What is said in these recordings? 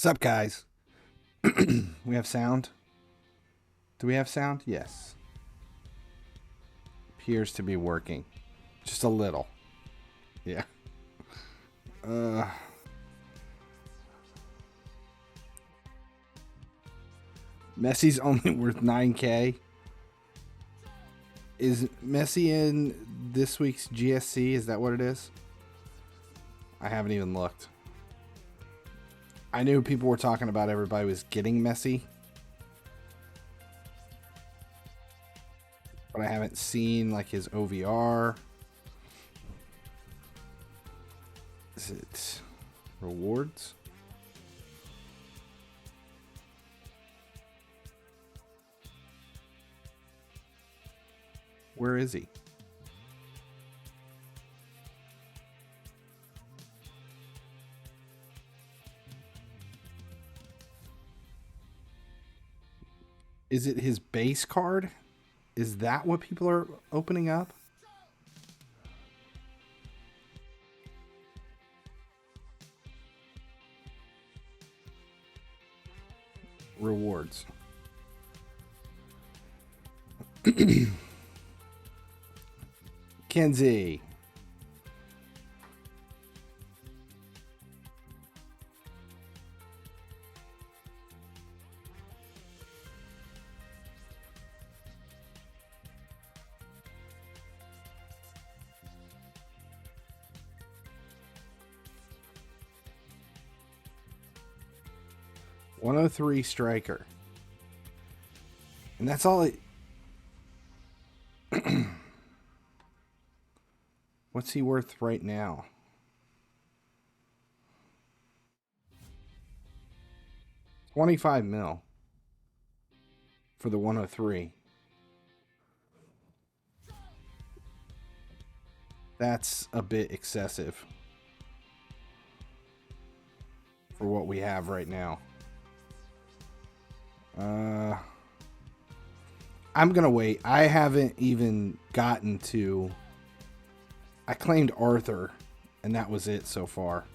Sup, guys? We have sound? Do we have sound? Yes. Appears to be working. Just a little. Yeah. Messi's only worth 9K. Is Messi in this week's GSC? Is that what it is? I haven't even looked. I knew people were talking about everybody was getting Messi, but I haven't seen like his OVR. Is it rewards? Where is he? Is it his base card? Is that what people are opening up? Rewards. Kenzie. .103 striker. And that's all it... What's he worth right now? $25 mil for the 103. That's a bit excessive for what we have right now. I'm gonna wait. I haven't even gotten to... I claimed Arthur, and that was it so far.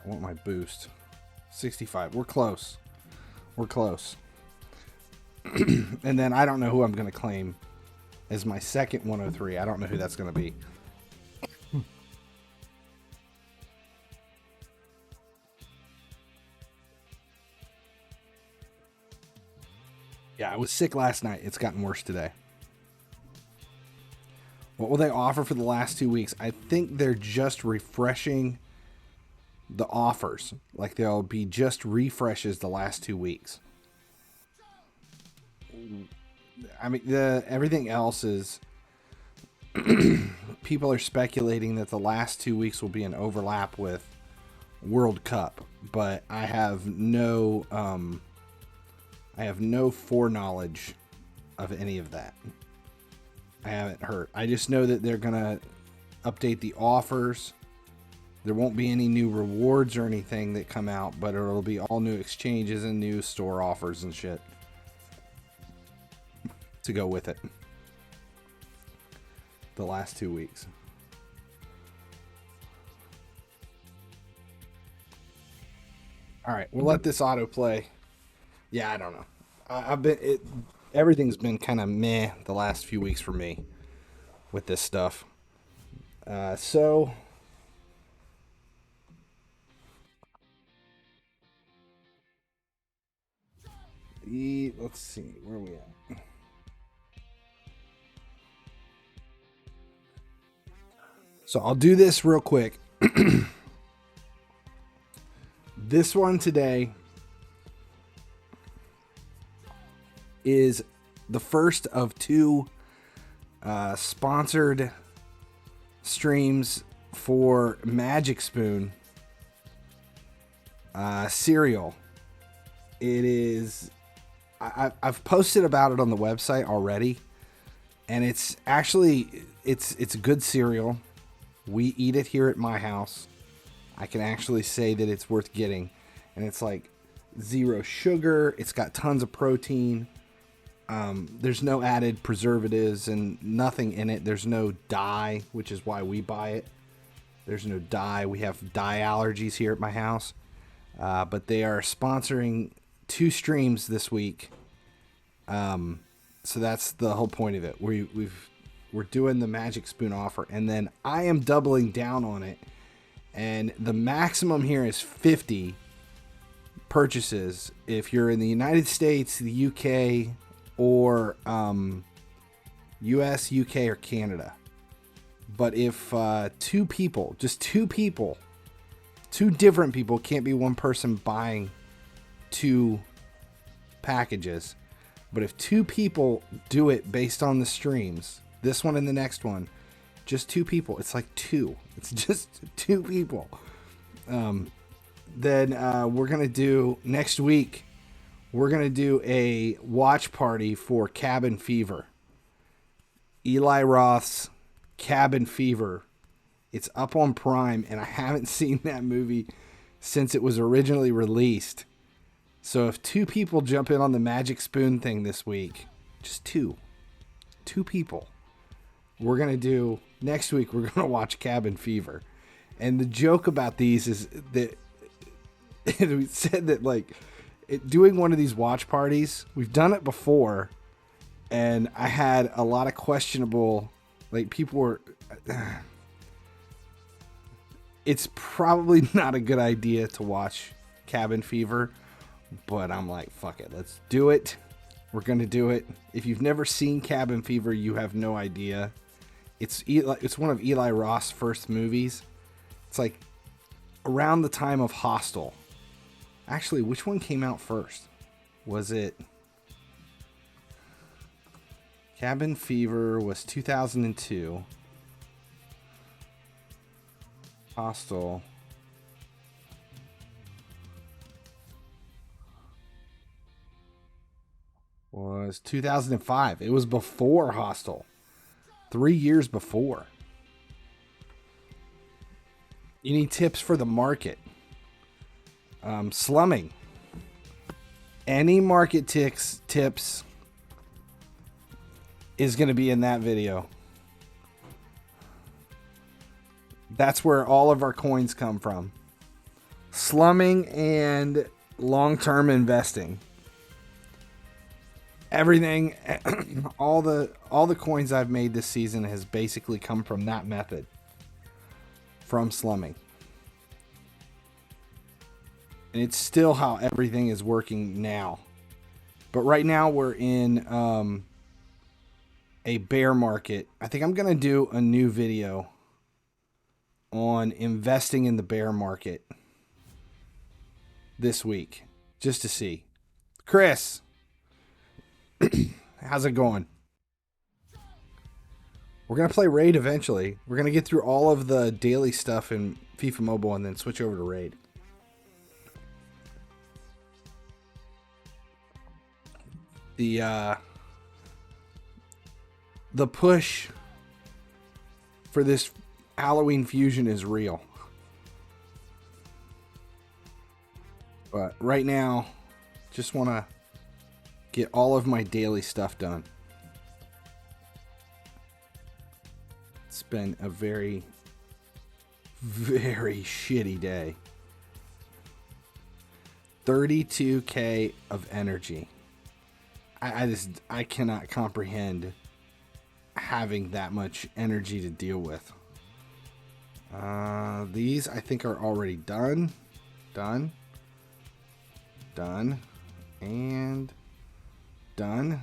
I want my boost. 65. We're close. We're close. And then I don't know who I'm going to claim as my second 103. I don't know who that's going to be. Yeah, I was sick last night. It's gotten worse today. What will they offer for the last 2 weeks? I think they're just refreshing the offers. Like they'll be just refreshes the last 2 weeks. I mean, everything else is... people are speculating that the last 2 weeks will be an overlap with World Cup. But I have no... I have no foreknowledge of any of that. I haven't heard. I just know that they're going to update the offers. There won't be any new rewards or anything that come out, but it'll be all new exchanges and new store offers and shit to go with it. The last 2 weeks. All right, we'll let this auto play. Yeah, I don't know. Everything's been kind of meh the last few weeks for me with this stuff. So let's see, where are we at? So I'll do this real quick. This one today is the first of 2 sponsored streams for Magic Spoon cereal. It is... I've posted about it on the website already, and it's actually it's good cereal. We eat it here at my house. I can actually say that it's worth getting, and it's like 0 sugar. It's got tons of protein. There's no added preservatives and nothing in it. There's no dye, which is why we buy it. There's no dye. We have dye allergies here at my house. But they are sponsoring 2 streams this week. So that's the whole point of it. We're doing the Magic Spoon offer, and then I am doubling down on it. And the maximum here is 50 purchases if you're in the United States, the UK, or US, UK, or Canada. But if 2 people, just 2 people, 2 different people, can't be one person buying 2 packages. But if 2 people do it based on the streams, this one and the next one, just 2 people, it's like 2. It's just 2 people. Then we're going to do, next week, we're going to do a watch party for Cabin Fever. Eli Roth's Cabin Fever. It's up on Prime, and I haven't seen that movie since it was originally released. So if 2 people jump in on the Magic Spoon thing this week, just 2 people, we're going to do, next week we're going to watch Cabin Fever. And the joke about these is that we said that, like, doing one of these watch parties, we've done it before, and I had a lot of questionable, like, people were, it's probably not a good idea to watch Cabin Fever, but I'm like, fuck it, let's do it. We're going to do it. If you've never seen Cabin Fever, you have no idea. It's one of Eli Roth's first movies. It's like around the time of Hostel. Actually, which one came out first? Was it Cabin Fever was 2002. Hostel was 2005. It was before Hostel. 3 years before. You need tips for the market. Slumming. Any market tips is going to be in that video. That's where all of our coins come from. Slumming and long-term investing. Everything, all the coins I've made this season has basically come from that method. From slumming. And it's still how everything is working now. But right now we're in a bear market. I think I'm going to do a new video on investing in the bear market this week. Just to see. Chris, how's it going? We're going to play Raid eventually. We're going to get through all of the daily stuff in FIFA Mobile and then switch over to Raid. The push for this Halloween fusion is real. But right now, just want to get all of my daily stuff done. It's been a very, very shitty day. 32K of energy. I cannot comprehend having that much energy to deal with. These I think are already done. Done. And done.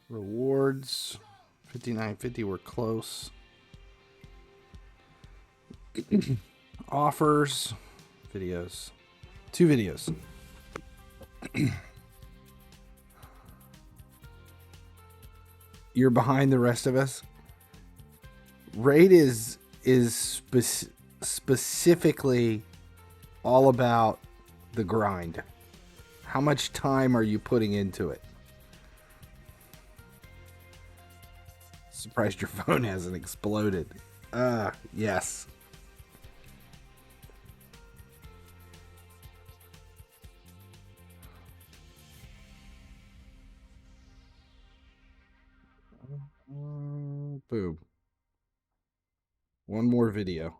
Rewards. 59.50, we're close. Offers. Videos. 2 videos. You're behind the rest of us. Raid is specifically all about the grind. How much time are you putting into it? Surprised your phone hasn't exploded. Yes. Boom. One more video.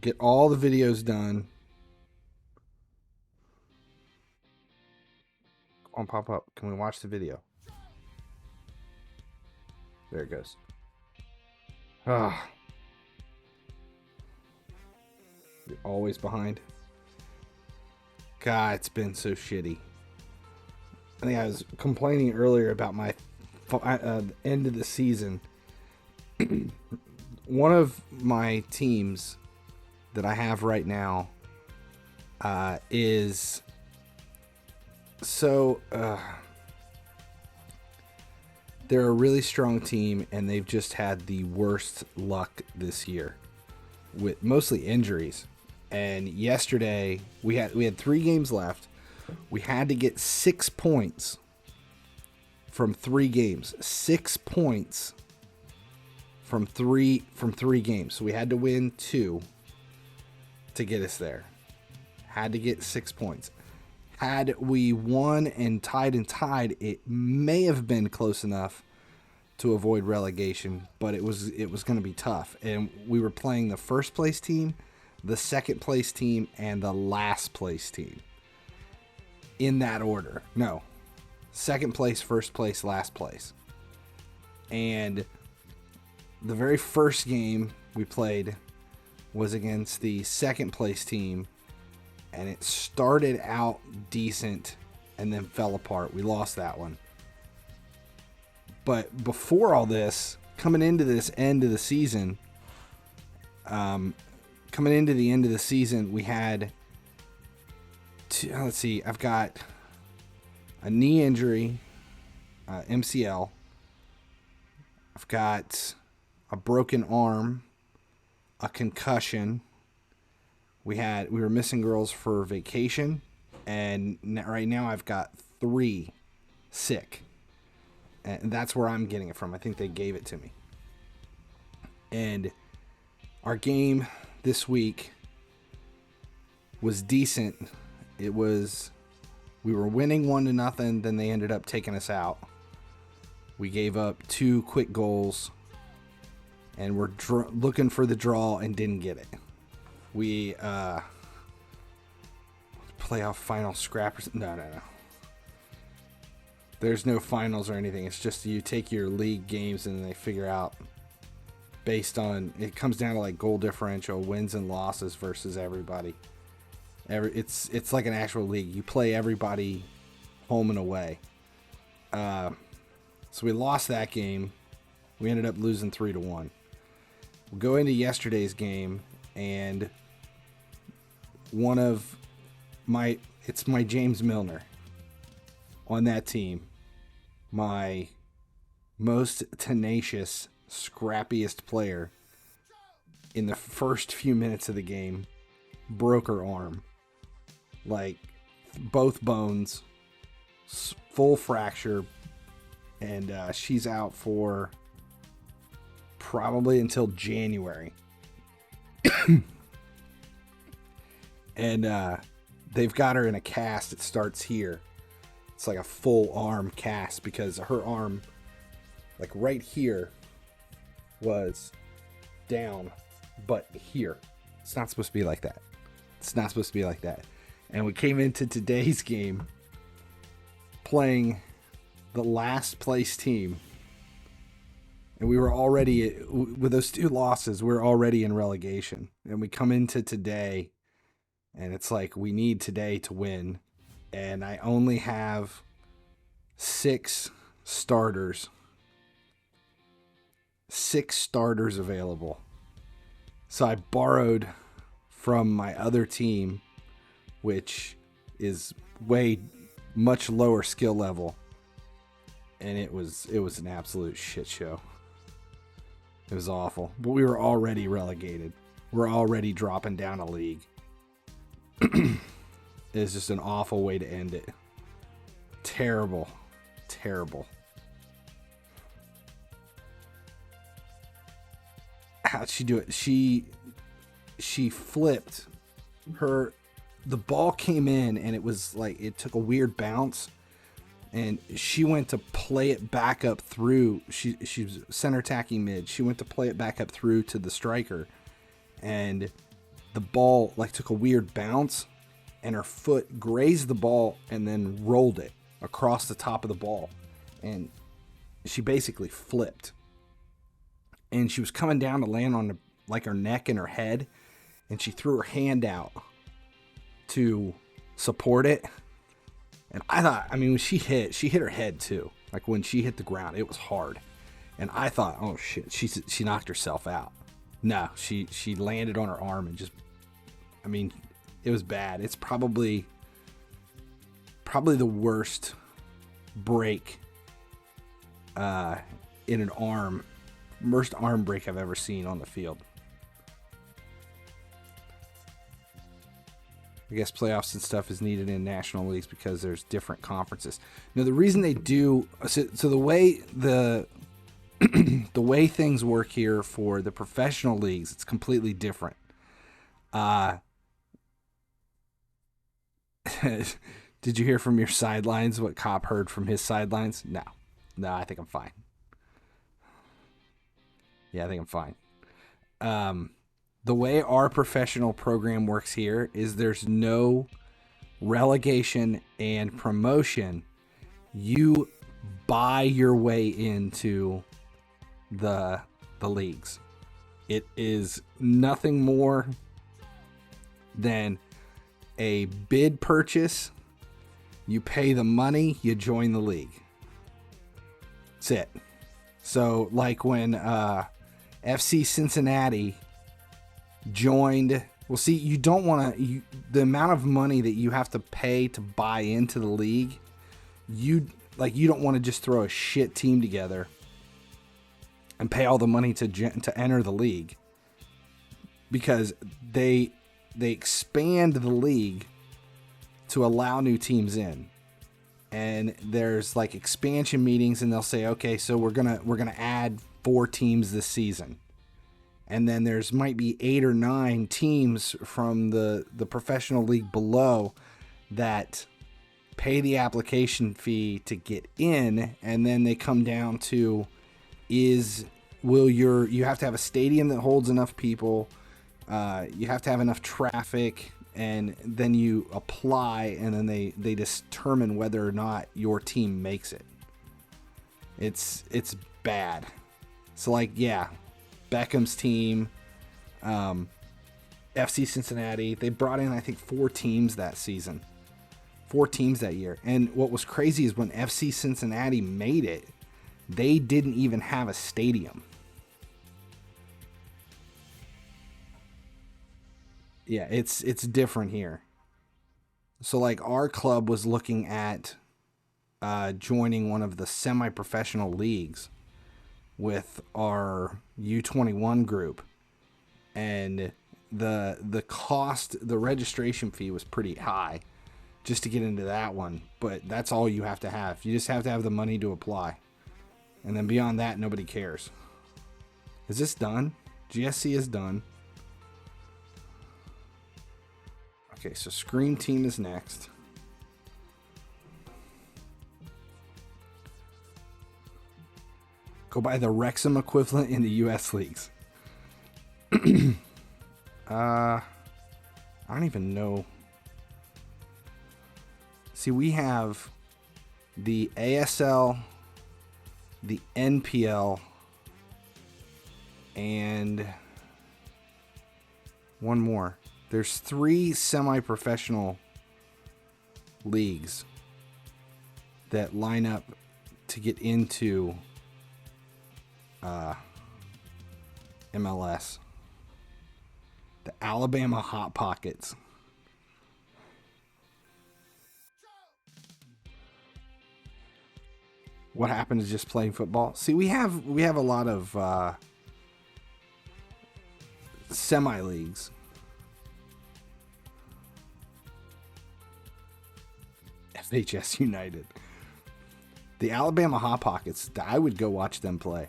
Get all the videos done. Come on, pop up. Can we watch the video? There it goes. Ah. You're always behind. God, it's been so shitty. I think I was complaining earlier about my end of the season. One of my teams that I have right now is so they're a really strong team, and they've just had the worst luck this year with mostly injuries. And yesterday we had 3 games left. We had to get 6 points from 3 games. 6 points from three games. So we had to win 2 to get us there. Had to get 6 points. Had we won and tied, it may have been close enough to avoid relegation, but it was going to be tough. And we were playing the first place team, the second place team, and the last place team. In that order. No. Second place, first place, last place. And the very first game we played was against the second place team, and it started out decent and then fell apart. We lost that one. But before all this, coming into this end of the season, we had let's see, I've got a knee injury, MCL. I've got a broken arm, a concussion. We were missing girls for vacation, and right now I've got 3 sick. And that's where I'm getting it from. I think they gave it to me. And our game this week was decent. We were winning 1-0, then they ended up taking us out. We gave up 2 quick goals, and we're looking for the draw and didn't get it. We playoff final scrappers. No. There's no finals or anything. It's just you take your league games and they figure out based on, it comes down to like goal differential, wins and losses versus everybody. It's like an actual league. You play everybody home and away. So we lost that game. We ended up losing 3-1. We'll go into yesterday's game, and it's my James Milner on that team. My most tenacious, scrappiest player in the first few minutes of the game broke her arm. Like, both bones, full fracture, and she's out for probably until January. And they've got her in a cast. It starts here. It's like a full arm cast because her arm, like right here, was down, but here. It's not supposed to be like that. And we came into today's game playing the last place team. And we were already, with those 2 losses, we're already in relegation. And we come into today, and it's like, we need today to win. And I only have 6 starters. 6 starters available. So I borrowed from my other team, which is much lower skill level. And it was an absolute shit show. It was awful. But we were already relegated. We're already dropping down a league. It's just an awful way to end it. Terrible. How'd she do it? She flipped the ball came in, and it was like, it took a weird bounce, and she went to play it back up through. She was center attacking mid. She went to play it back up through to the striker, and the ball like took a weird bounce, and her foot grazed the ball and then rolled it across the top of the ball, and she basically flipped. And she was coming down to land on like her neck and her head, and she threw her hand out to support it. And I thought, I mean, when she hit her head too. Like when she hit the ground, it was hard. And I thought, oh shit, she knocked herself out. No, she landed on her arm and just, I mean, it was bad. It's probably the worst break in an arm, worst arm break I've ever seen on the field. I guess playoffs and stuff is needed in national leagues because there's different conferences. Now, the reason they do so the way the way things work here for the professional leagues, it's completely different. Did you hear from your sidelines what Cop heard from his sidelines? No, I think I'm fine. Yeah, I think I'm fine. The way our professional program works here is there's no relegation and promotion. You buy your way into the leagues. It is nothing more than a bid purchase. You pay the money, you join the league. That's it. So like when FC Cincinnati joined, well, see, you don't want to, the amount of money that you have to pay to buy into the league, you don't want to just throw a shit team together and pay all the money to enter the league, because they expand the league to allow new teams in. And there's like expansion meetings, and they'll say, okay, so we're gonna add 4 teams this season. And then there's might be 8 or 9 teams from the professional league below that pay the application fee to get in. And then they come down to you have to have a stadium that holds enough people. You have to have enough traffic, and then you apply, and then they determine whether or not your team makes it. It's bad. So like, yeah, Beckham's team, FC Cincinnati, they brought in, I think, 4 teams that season. 4 teams that year. And what was crazy is when FC Cincinnati made it, they didn't even have a stadium. Yeah, it's different here. So like our club was looking at joining one of the semi-professional leagues with our U21 group, and the cost, the registration fee was pretty high just to get into that one, but that's all you have to have. You just have to have the money to apply, and then beyond that, nobody cares. Is this done? GSC is done. Okay, so Scream Team is next. Go by the Wrexham equivalent in the U.S. leagues. I don't even know. See, we have the ASL, the NPL, and one more. There's 3 semi-professional leagues that line up to get into MLS. The Alabama Hot Pockets. What happened to just playing football? See, we have a lot of semi-leagues. FHS United. The Alabama Hot Pockets, I would go watch them play.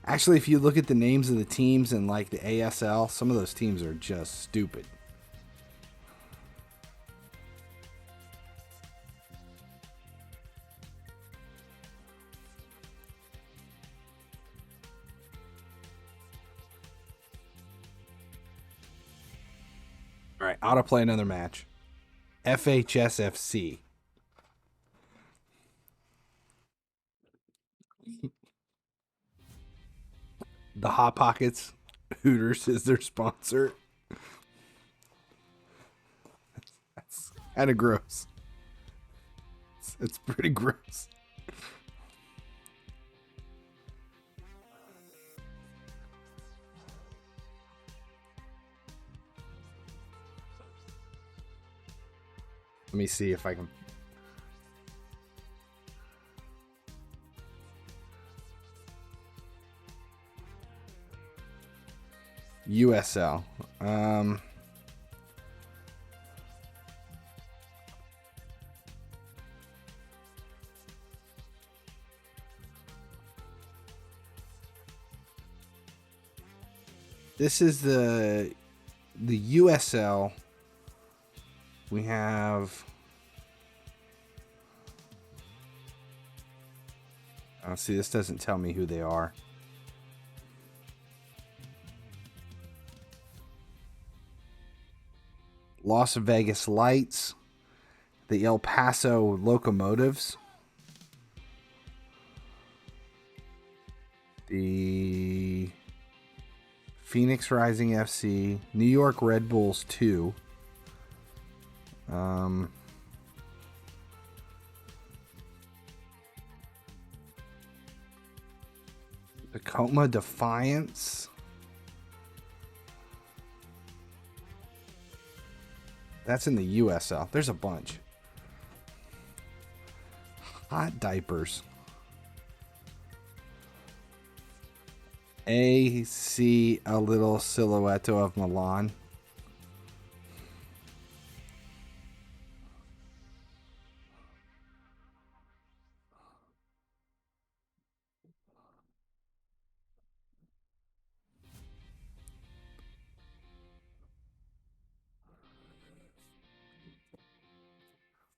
Actually, if you look at the names of the teams in like the ASL, some of those teams are just stupid. All right, autoplay another match. FHSFC. The Hot Pockets Hooters is their sponsor. That's kind of gross. It's pretty gross. Let me see if I can. USL. This is the USL. We have. Oh, see, this doesn't tell me who they are. Las Vegas Lights, the El Paso Locomotives, the Phoenix Rising FC, New York Red Bulls 2, Tacoma Defiance. That's in the USL. There's a bunch. Hot Diapers. AC A Little Silhouette of Milan.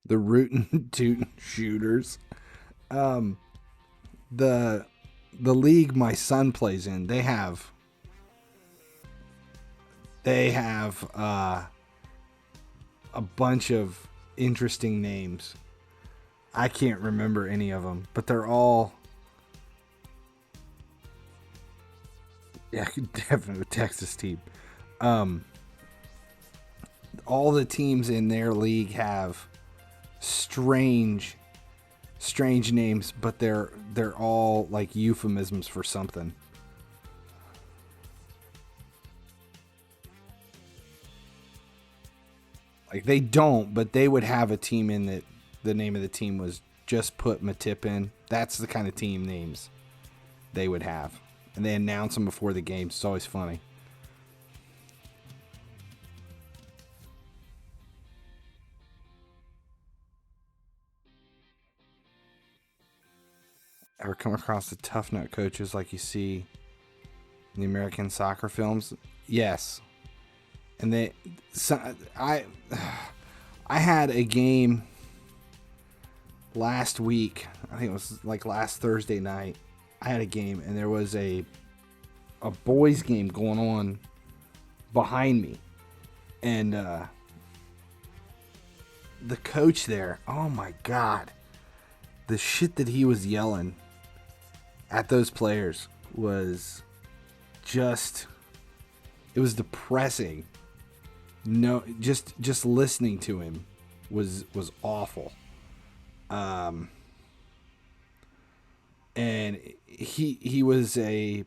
The Rootin' Tootin' Shooters. The league my son plays in, they have a bunch of interesting names. I can't remember any of them, but they're all definitely Texas team. All the teams in their league have strange names, but they're all like euphemisms for something. Like they don't, but they would have a team in that the name of the team was just put Matip in. That's the kind of team names they would have. And they announce them before the game. It's always funny. Ever come across the tough nut coaches like you see in the American soccer films? Yes. And I had a game last week. I think it was like last Thursday night. I had a game and there was a boys game going on behind me. And the coach there, oh my God. The shit that he was yelling at those players was just, it was depressing. No, just listening to him was awful. And he was the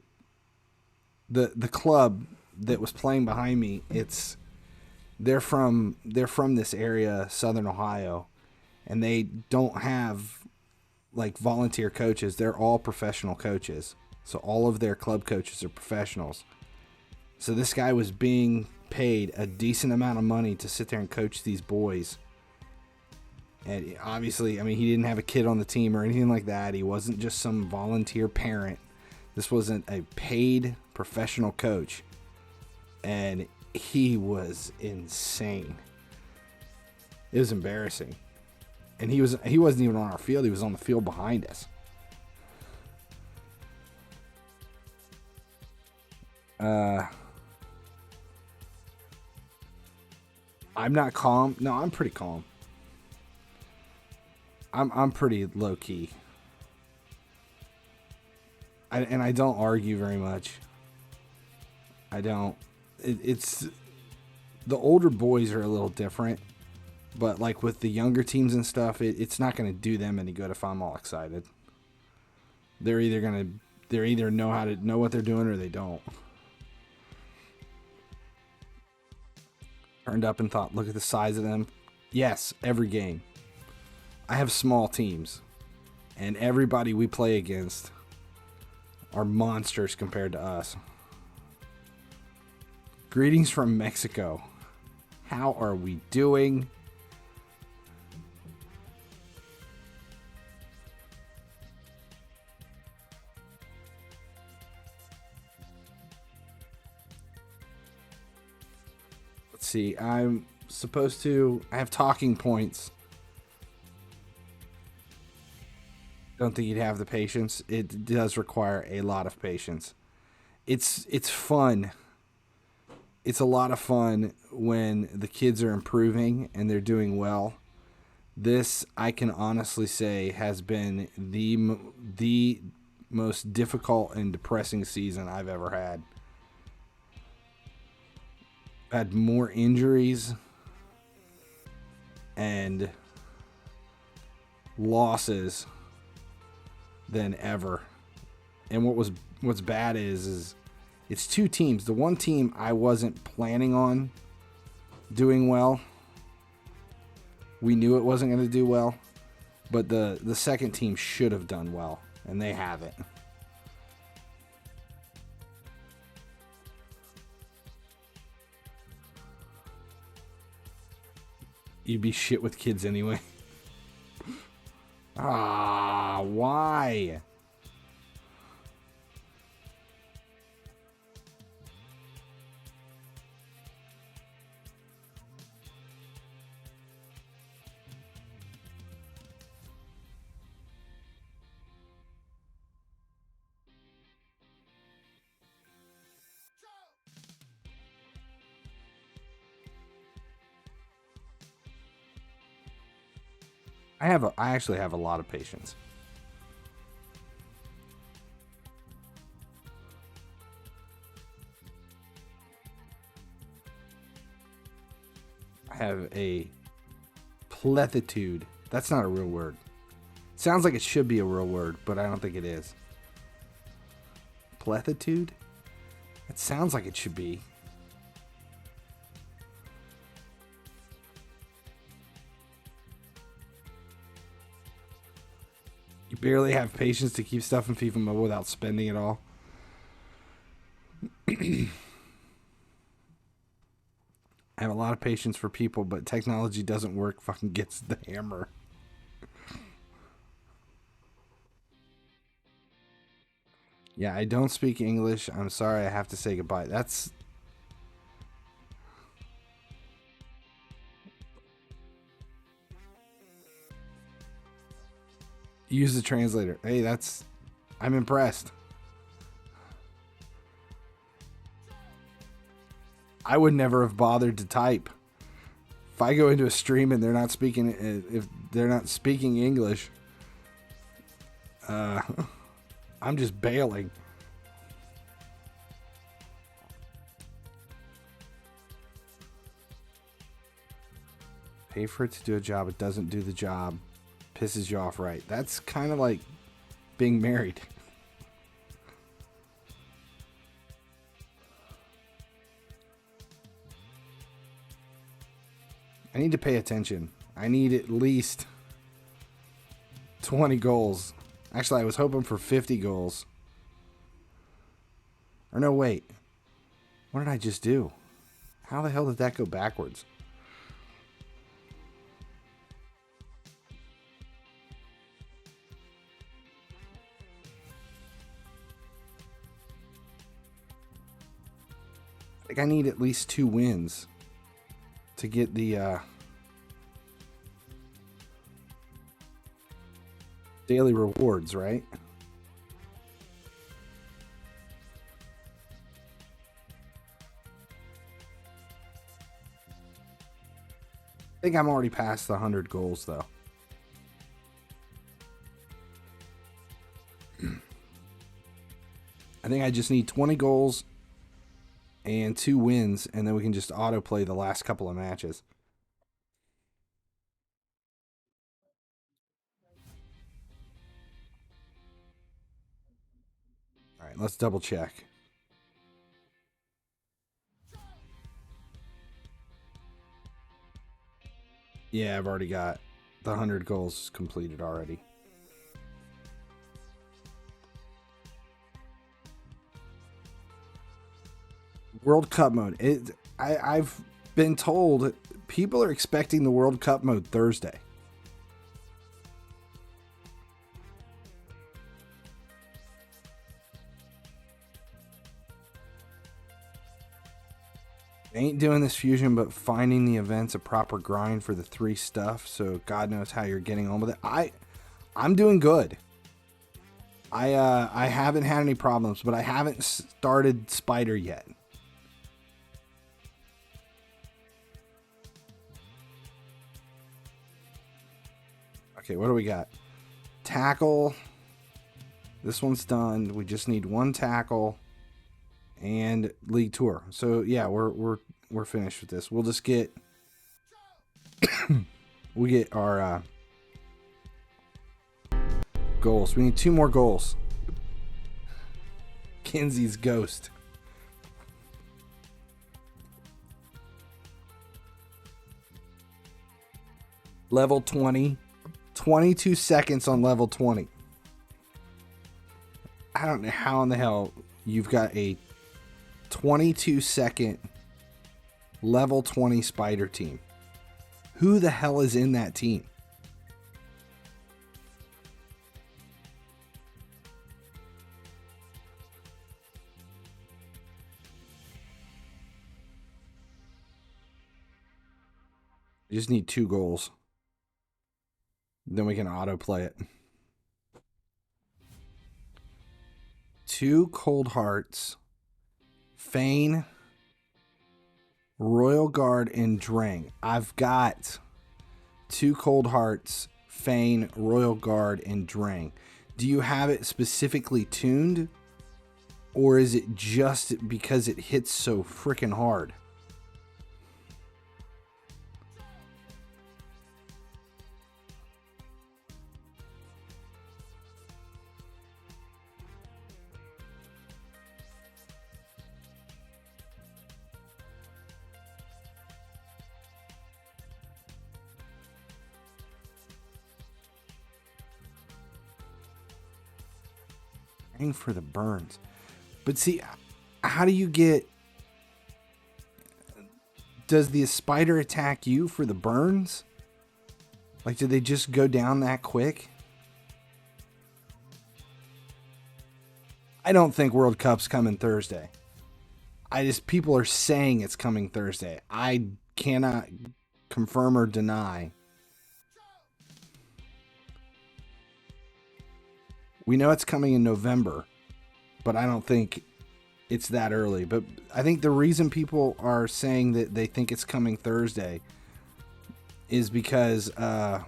club that was playing behind me. They're from this area, Southern Ohio, and they don't have like volunteer coaches. They're all professional coaches. So all of their club coaches are professionals. So this guy was being paid a decent amount of money to sit there and coach these boys. And obviously, I mean, he didn't have a kid on the team or anything like that. He wasn't just some volunteer parent. This wasn't a paid professional coach. And he was insane. It was embarrassing. And he wasn't even on our field. He was on the field behind us. I'm not calm. No, I'm pretty calm. I'm pretty low key. And I don't argue very much. I don't. It's the older boys are a little different, but like with the younger teams and stuff, it's not going to do them any good if I'm all excited. They're either know what they're doing or they don't. Turned up and thought, look at the size of them. Yes, every game. I have small teams, and everybody we play against are monsters compared to us. Greetings from Mexico. How are we doing? Let's see. I have talking points. Don't think you'd have the patience. It does require a lot of patience. It's fun. It's a lot of fun when the kids are improving and they're doing well. This, I can honestly say, has been the most difficult and depressing season I've ever had. Had more injuries and losses than ever. And what's bad is it's two teams. The one team I wasn't planning on doing well. We knew it wasn't going to do well, but the second team should have done well, and they haven't. You'd be shit with kids anyway. Why? I actually have a lot of patience. I have a plethitude. That's not a real word. Sounds like it should be a real word, but I don't think it is. Plethitude? It sounds like it should be. You barely have patience to keep stuff in FIFA Mobile without spending it all. I have a lot of patience for people, but technology doesn't work. Fucking gets the hammer. Yeah, I don't speak English. I'm sorry, I have to say goodbye. That's... Use the translator. Hey, that's... I'm impressed. I would never have bothered to type. If I go into a stream and they're not speaking... If they're not speaking English... I'm just bailing. Pay for it to do a job. It doesn't do the job. Pisses you off, right? That's kind of like being married. I need to pay attention. I need at least 20 goals. Actually, I was hoping for 50 goals. Or no, wait. What did I just do? How the hell did that go backwards? I need at least 2 wins to get the daily rewards, right? think I'm already past the 100 goals, though. I think I just need 20 goals and 2 wins, and then we can just autoplay the last couple of matches. All right, let's double check. Yeah, I've already got the 100 goals completed already. World Cup mode. I've been told people are expecting the World Cup mode Thursday. Ain't doing this fusion, but finding the events a proper grind for the 3 stuff. So God knows how you're getting on with it. I'm doing good. I haven't had any problems, but I haven't started Spider yet. Okay, what do we got? Tackle. This one's done. We just need 1 tackle and League Tour. So yeah, we're finished with this. We'll just get we get our goals. We need 2 more goals. Kenzie's ghost. Level 20. 22 seconds on level 20. I don't know how in the hell you've got a 22-second level 20 Spider team. Who the hell is in that team? You just need 2 goals. Then we can autoplay it. 2 Cold Hearts, Fane, Royal Guard, and Drang. I've got 2 Cold Hearts, Fane, Royal Guard, and Drang. Do you have it specifically tuned? Or is it just because it hits so freaking hard? For the burns. But see, how do you get... Does the spider attack you for the burns? Like, do they just go down that quick? I don't think World Cup's coming Thursday. People are saying it's coming Thursday. I cannot confirm or deny. We know it's coming in November, but I don't think it's that early. But I think the reason people are saying that they think it's coming Thursday is because well,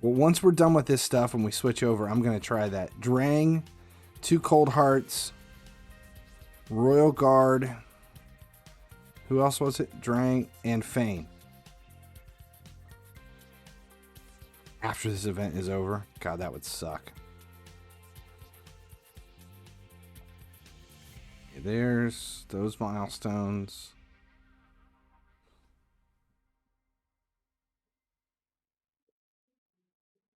once we're done with this stuff and we switch over, I'm going to try that. Drang, 2 Cold Hearts, Royal Guard. Who else was it? Drang and Fane. After this event is over. God, that would suck. Okay, there's those milestones.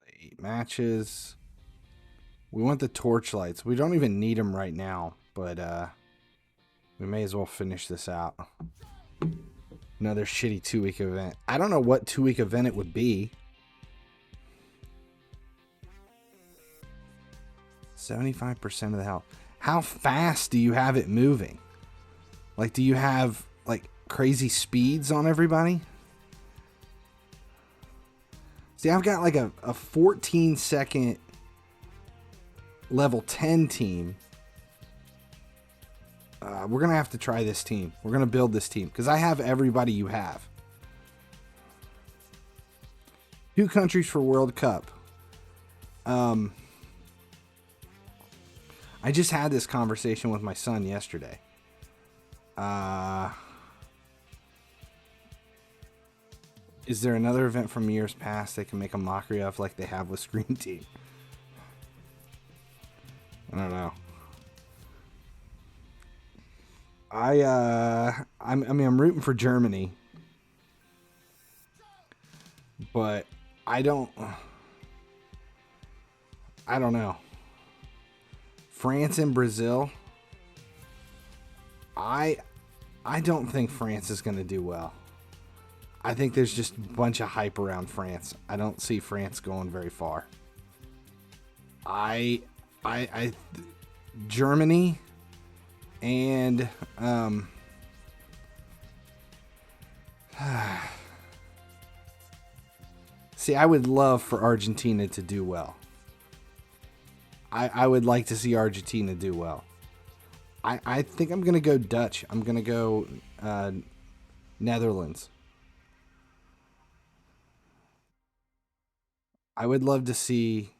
The 8 matches. We want the torchlights. We don't even need them right now, but we may as well finish this out. Another shitty 2-week event. I don't know what 2-week event it would be. 75% of the health. How fast do you have it moving? Like, do you have like crazy speeds on everybody? See, I've got like a 14-second level 10 team. we're going to have to try this team. We're going to build this team because I have everybody you have. 2 countries for World Cup. I just had this conversation with my son yesterday. Is there another event from years past they can make a mockery of like they have with Screen Team? I don't know. I'm rooting for Germany, but I don't know. France and Brazil. I don't think France is going to do well. I think there's just a bunch of hype around France. I don't see France going very far. Germany and see, I would love for Argentina to do well. I would like to see Argentina do well. I think I'm going to go Dutch. I'm going to go Netherlands. I would love to see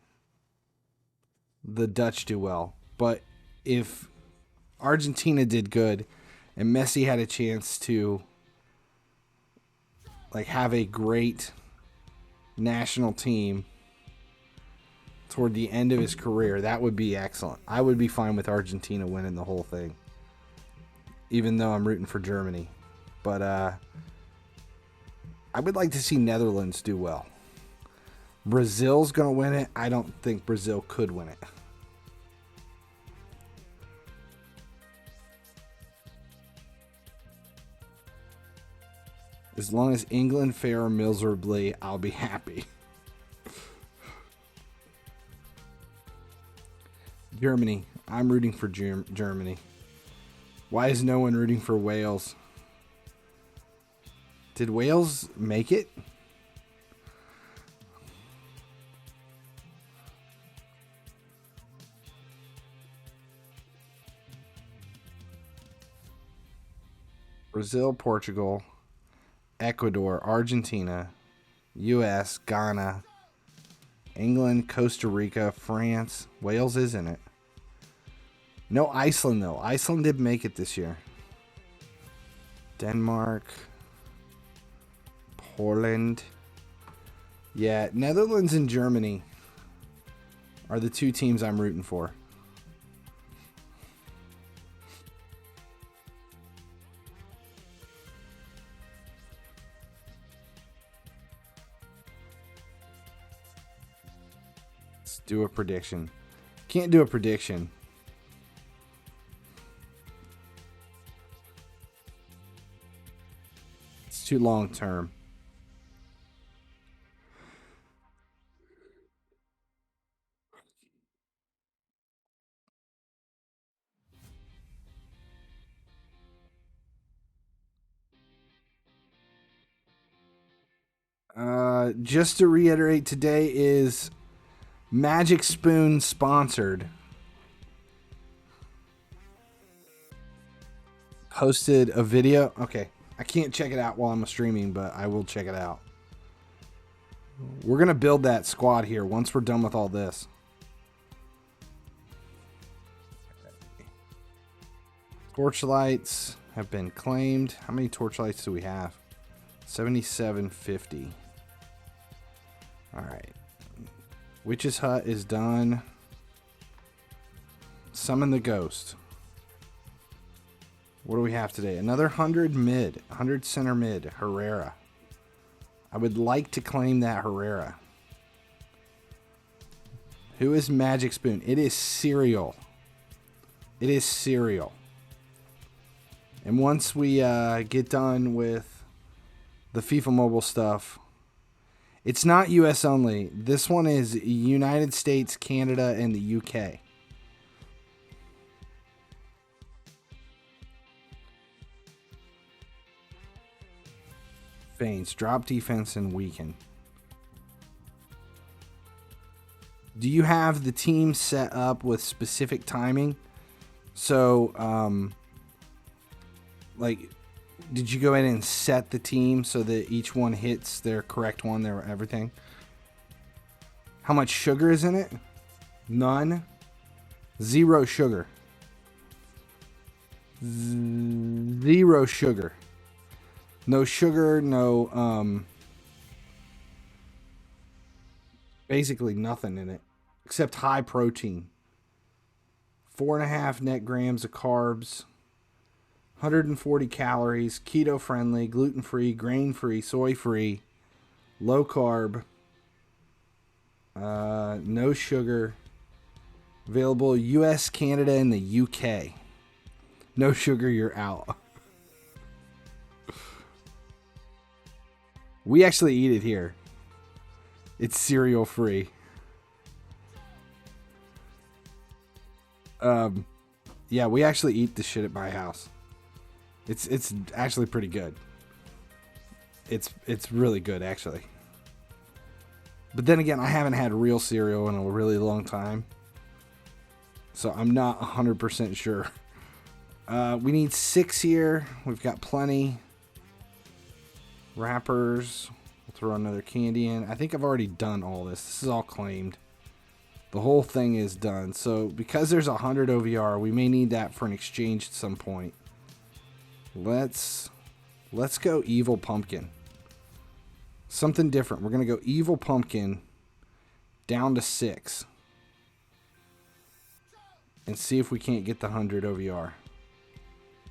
the Dutch do well. But if Argentina did good and Messi had a chance to like have a great national team toward the end of his career, that would be excellent. I would be fine with Argentina winning the whole thing, even though I'm rooting for Germany. But I would like to see Netherlands do well. Brazil's going to win it. I don't think Brazil could win it. As long as England fare miserably, I'll be happy. Germany. I'm rooting for Germany. Why is no one rooting for Wales? Did Wales make it? Brazil, Portugal, Ecuador, Argentina, U.S., Ghana, England, Costa Rica, France. Wales is in it. No Iceland, though. Iceland did make it this year. Denmark, Poland. Yeah, Netherlands and Germany are the 2 teams I'm rooting for. Let's do a prediction. Can't do a prediction. It's too long term. Just to reiterate, today is Magic Spoon sponsored. Posted a video. Okay, I can't check it out while I'm streaming, but I will check it out. We're going to build that squad here once we're done with all this. Torchlights have been claimed. How many torchlights do we have? 7750. All right. Witch's Hut is done. Summon the Ghost. What do we have today? Another 100 mid. 100 center mid. Herrera. I would like to claim that Herrera. Who is Magic Spoon? It is Cereal. It is Cereal. And once we get done with the FIFA Mobile stuff, it's not US only. This one is United States, Canada, and the UK. Feints, drop defense, and weaken. Do you have the team set up with specific timing? So, like, did you go in and set the team so that each one hits their correct one, their everything? How much sugar is in it? None. 0 sugar. 0 sugar. No sugar, no, basically nothing in it except high protein. 4.5 net grams of carbs, 140 calories, keto friendly, gluten free, grain free, soy free, low carb, no sugar. Available US, Canada, and the UK. No sugar, you're out. We actually eat it here. It's cereal free. Yeah, we actually eat the shit at my house. It's actually pretty good. It's really good, actually. But then again, I haven't had real cereal in a really long time, so I'm not 100% sure. We need 6 here. We've got plenty. Wrappers. We'll throw another candy in. I think I've already done all this. This is all claimed. The whole thing is done. So because there's 100 OVR, we may need that for an exchange at some point. Let's go Evil Pumpkin. Something different. We're going to go Evil Pumpkin down to 6. And see if we can't get the 100 OVR.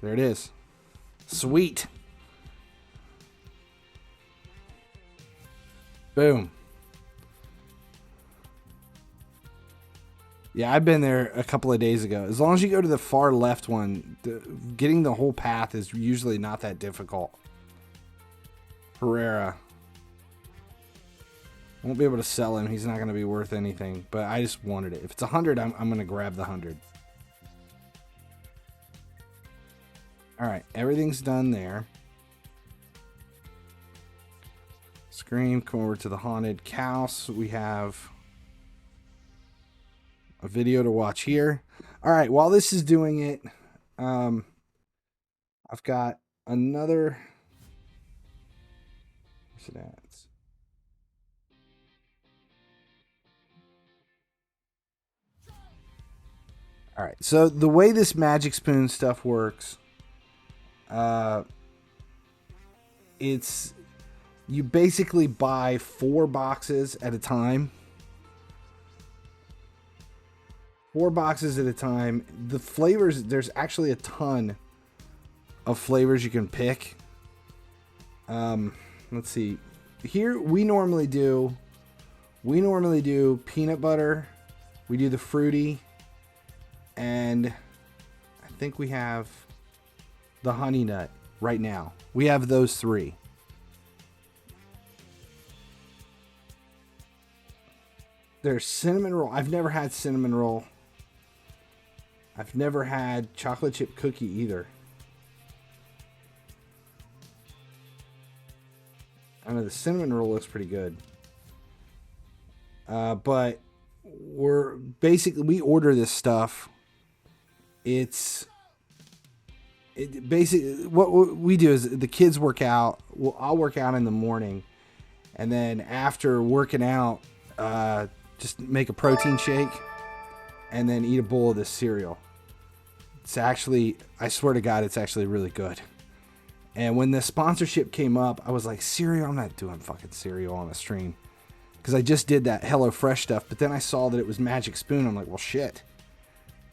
There it is. Sweet. Boom. Yeah, I've been there a couple of days ago. As long as you go to the far left one, getting the whole path is usually not that difficult. Herrera. Won't be able to sell him. He's not going to be worth anything. But I just wanted it. If it's 100, I'm going to grab the 100. Alright, everything's done there. Scream, come over to the haunted house. We have a video to watch here. Alright, while this is doing it, I've got another... Where's it at? Alright, so the way this Magic Spoon stuff works, it's... You basically buy 4 boxes at a time. 4 boxes at a time. The flavors, there's actually a ton of flavors you can pick. Let's see. Here we normally do peanut butter. We do the fruity. And I think we have the honey nut right now. We have those 3. There's cinnamon roll. I've never had cinnamon roll. I've never had chocolate chip cookie either. I know the cinnamon roll looks pretty good. But we order this stuff. Basically what we do is the kids work out. I'll work out in the morning, and then after working out, just make a protein shake and then eat a bowl of this cereal. It's actually, I swear to God, it's actually really good. And when the sponsorship came up, I was like, cereal? I'm not doing fucking cereal on a stream. Because I just did that HelloFresh stuff, but then I saw that it was Magic Spoon. I'm like, well, shit.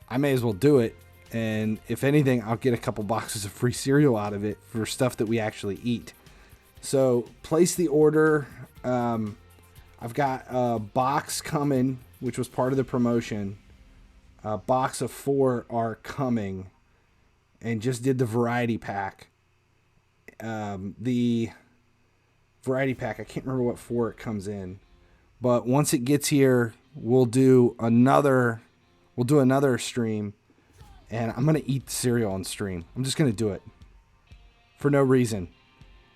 I may as well do it. And if anything, I'll get a couple boxes of free cereal out of it for stuff that we actually eat. So place the order. I've got a box coming, which was part of the promotion. A box of 4 are coming, and just did the variety pack. The variety pack, I can't remember what 4 it comes in, but once it gets here, we'll do another stream, and I'm gonna eat the cereal on stream. I'm just gonna do it for no reason.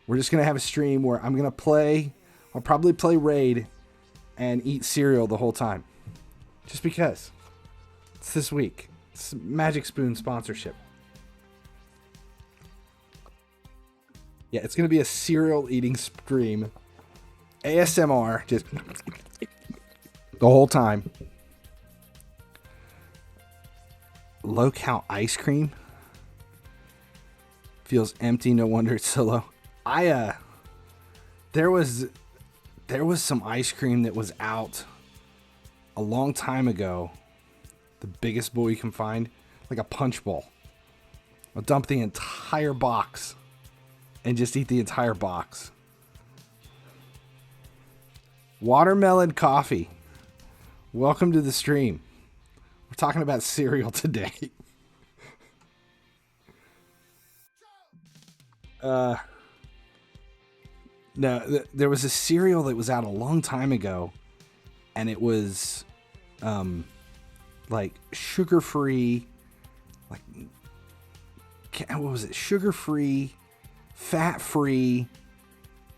We're just gonna have a stream where I'm gonna play. I'll probably play Raid and eat cereal the whole time. Just because. It's this week. It's Magic Spoon sponsorship. Yeah, it's going to be a cereal eating stream. ASMR, just the whole time. Low cal ice cream. Feels empty, no wonder it's so low. There was some ice cream that was out a long time ago. The biggest bowl you can find, like a punch bowl. I'll dump the entire box and just eat the entire box. Watermelon coffee. Welcome to the stream. We're talking about cereal today. No, there was a cereal that was out a long time ago, and it was like sugar-free, like, what was it? Sugar-free, fat-free.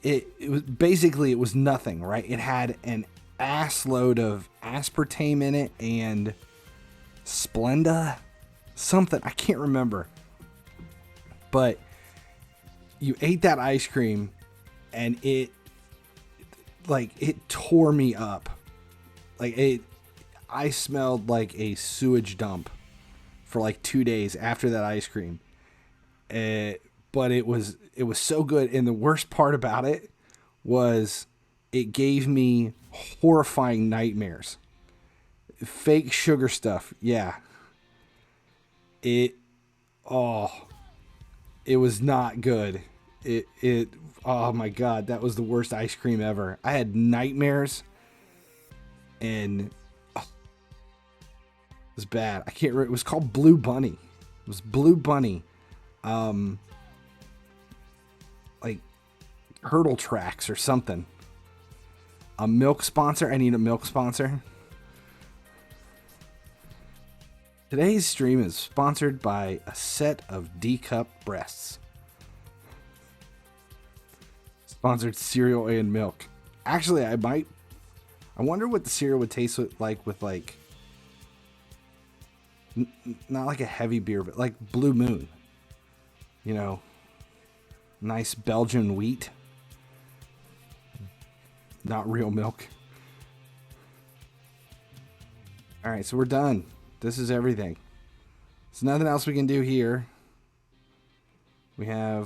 It was basically, it was nothing, right? It had an ass load of aspartame in it and Splenda, something, I can't remember. But you ate that ice cream and it tore me up. I smelled like a sewage dump for like 2 days after that ice cream. But it was so good. And the worst part about it was it gave me horrifying nightmares. Fake sugar stuff. Yeah. It was not good. Oh my God, that was the worst ice cream ever. I had nightmares and it was bad. I can't remember. It was called Blue Bunny. It was Blue Bunny. Like Hurdle Tracks or something. A milk sponsor. I need a milk sponsor. Today's stream is sponsored by a set of D-cup breasts. Sponsored cereal and milk. Actually, I wonder what the cereal would taste like with like, not like a heavy beer, but like Blue Moon. You know, nice Belgian wheat. Not real milk. All right, so we're done. This is everything. There's nothing else we can do here. We're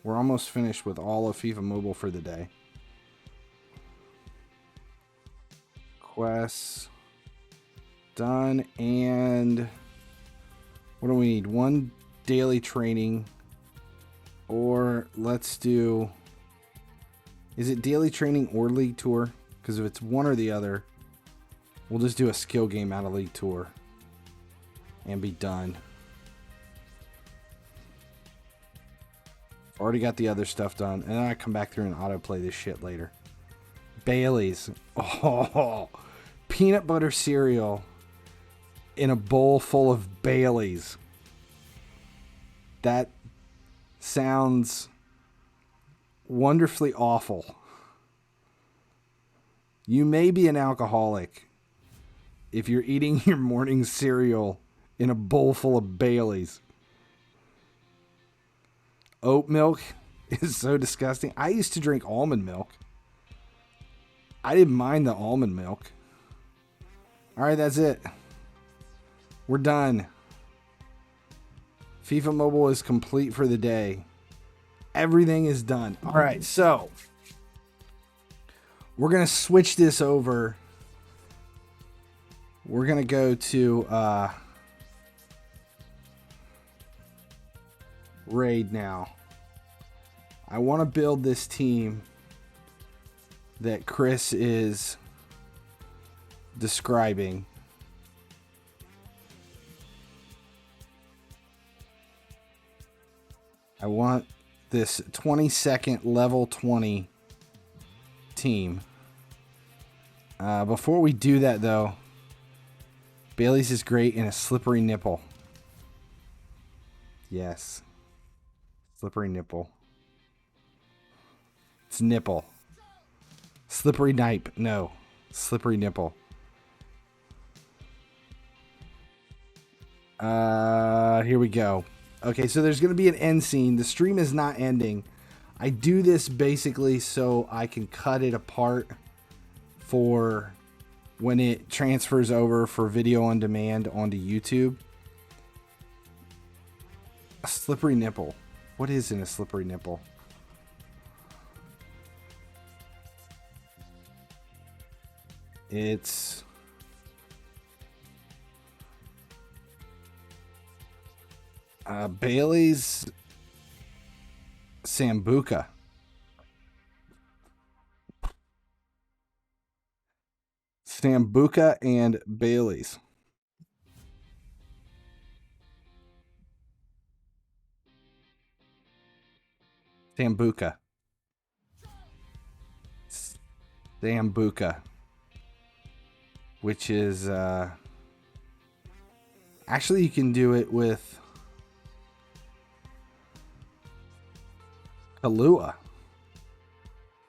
almost finished with all of FIFA Mobile for the day. Quests done, and what do we need? One daily training, or let's do, is it daily training or league tour? Because if it's one or the other, we'll just do a skill game out of league tour and be done. Already got the other stuff done, and then I come back through and autoplay this shit later. Bailey's. Oh, peanut butter cereal in a bowl full of Bailey's. That sounds wonderfully awful. You may be an alcoholic if you're eating your morning cereal in a bowl full of Bailey's. Oat milk is so disgusting. I used to drink almond milk. I didn't mind the almond milk. All right, that's it. We're done. FIFA Mobile is complete for the day. Everything is done. All right, so we're going to switch this over. We're going to go to raid now. I want to build this team that Chris is describing. I want this 22nd level 20 team. Before we do that though, Bailey's is great in a slippery nipple. Yes. Slippery nipple. It's nipple. Slippery nipe. No. Slippery nipple. Here we go. Okay, so there's going to be an end scene. The stream is not ending. I do this basically so I can cut it apart for when it transfers over for video on demand onto YouTube. A slippery nipple. What is in a slippery nipple? It's Bailey's Sambuca. Sambuca and Bailey's. Sambuca. Sambuca. Which is, actually you can do it with Kahlua.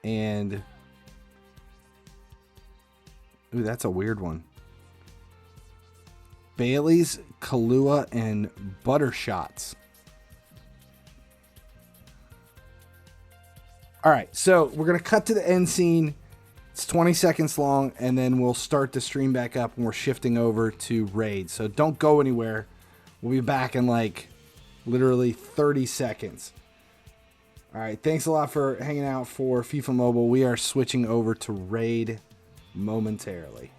And, ooh, that's a weird one. Bailey's, Kahlua, and butter shots. All right, so we're going to cut to the end scene. It's 20 seconds long, and then we'll start the stream back up, and we're shifting over to Raid. So don't go anywhere. We'll be back in like literally 30 seconds. All right, thanks a lot for hanging out for FIFA Mobile. We are switching over to Raid momentarily.